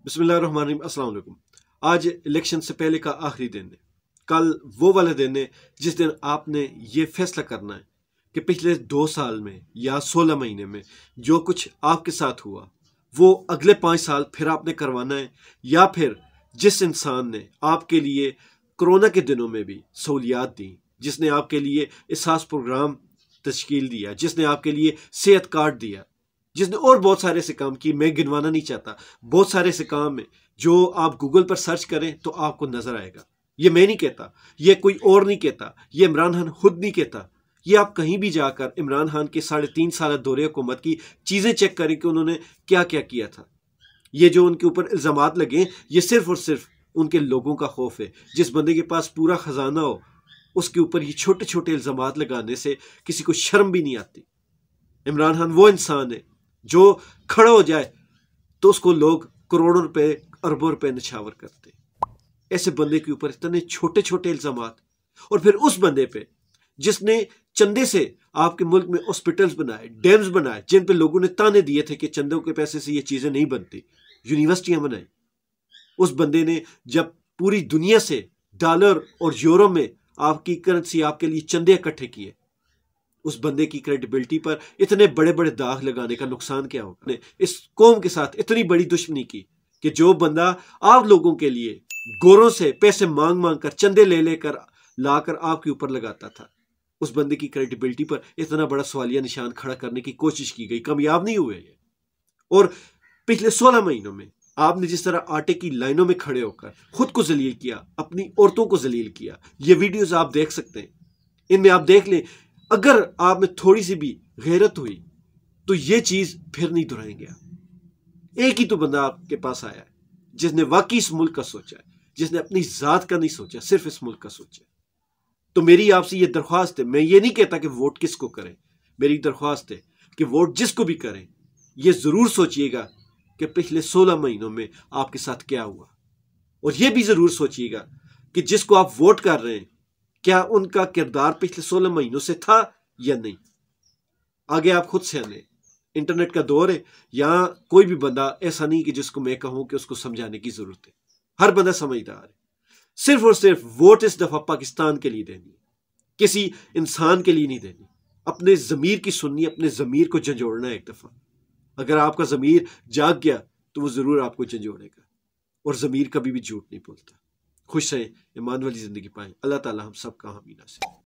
बिस्मिल्लाहिर्रहमानिर्रहीम। अस्सलाम वालेकुम। आज इलेक्शन से पहले का आखिरी दिन है। कल वो वाला दिन है जिस दिन आपने ये फैसला करना है कि पिछले 2 साल में या 16 महीने में जो कुछ आपके साथ हुआ वो अगले 5 साल फिर आपने करवाना है, या फिर जिस इंसान ने आपके लिए कोरोना के दिनों में भी सहूलियात दी, जिसने आपके लिए एहसास प्रोग्राम तश्कील दिया, जिसने आपके लिए सेहत कार्ड दिया, जिसने और बहुत सारे से काम किए, मैं गिनवाना नहीं चाहता, बहुत सारे से काम है जो आप गूगल पर सर्च करें तो आपको नजर आएगा। ये मैं नहीं कहता, ये कोई और नहीं कहता, ये इमरान खान खुद नहीं कहता। ये आप कहीं भी जाकर इमरान खान के 3.5 साल दौरे हुकूमत की चीजें चेक करें कि उन्होंने क्या क्या किया था। ये जो उनके ऊपर इल्जामात लगे, ये सिर्फ और सिर्फ उनके लोगों का खौफ है। जिस बंदे के पास पूरा खजाना हो उसके ऊपर ये छोटे छोटे इल्जामात लगाने से किसी को शर्म भी नहीं आती। इमरान खान वो इंसान है जो खड़ा हो जाए तो उसको लोग करोड़ों रुपए अरबों रुपए निछावर करते। ऐसे बंदे के ऊपर इतने छोटे छोटे इल्जामात, और फिर उस बंदे पे जिसने चंदे से आपके मुल्क में हॉस्पिटल्स बनाए, डैम्स बनाए, जिन पे लोगों ने ताने दिए थे कि चंदों के पैसे से ये चीजें नहीं बनती, यूनिवर्सिटियां बनाई। उस बंदे ने जब पूरी दुनिया से डॉलर और यूरो में आपकी करेंसी आपके लिए चंदे इकट्ठे किए, उस बंदे की क्रेडिबिलिटी पर इतने बड़े बड़े दाग लगाने का नुकसान क्या होगा। इस कौम के साथ इतनी बड़ी दुश्मनी की कि जो बंदा आप लोगों के लिए गोरों से पैसे मांग मांग कर, चंदे ले लेकर लाकर आपके ऊपर लगाता था, उस बंदे की क्रेडिबिलिटी पर इतना बड़ा सवालिया निशान खड़ा करने की कोशिश की गई, कामयाब नहीं हुए ये। और पिछले 16 महीनों में आपने जिस तरह आटे की लाइनों में खड़े होकर खुद को जलील किया, अपनी औरतों को जलील किया, ये वीडियोस आप देख सकते हैं। इनमें आप देख लें, अगर आप में थोड़ी सी भी गैरत हुई तो ये चीज फिर नहीं दोहराएंगे आप। एक ही तो बंदा आपके पास आया है जिसने वाकई इस मुल्क का सोचा है, जिसने अपनी जात का नहीं सोचा, सिर्फ इस मुल्क का सोचा। तो मेरी आपसे ये दरख्वास्त है, मैं ये नहीं कहता कि वोट किसको करें, मेरी दरख्वास्त है कि वोट जिसको भी करें ये जरूर सोचिएगा कि पिछले 16 महीनों में आपके साथ क्या हुआ, और ये भी जरूर सोचिएगा कि जिसको आप वोट कर रहे हैं क्या उनका किरदार पिछले 16 महीनों से था या नहीं। आगे आप खुद से आने, इंटरनेट का दौर है, यहां कोई भी बंदा ऐसा नहीं कि जिसको मैं कहूं कि उसको समझाने की जरूरत है। हर बंदा समझदार है। सिर्फ और सिर्फ वोट इस दफा पाकिस्तान के लिए देनी है, किसी इंसान के लिए नहीं देनी। अपने जमीर की सुननी, अपने जमीर को झंझोड़ना है एक दफा। अगर आपका जमीर जाग गया तो वो जरूर आपको झंझोड़ेगा, और जमीर कभी भी झूठ नहीं बोलता। खुश रहें, ईमान वाली जिंदगी पाएं। अल्लाह ताला हम सब का हामी नसीब।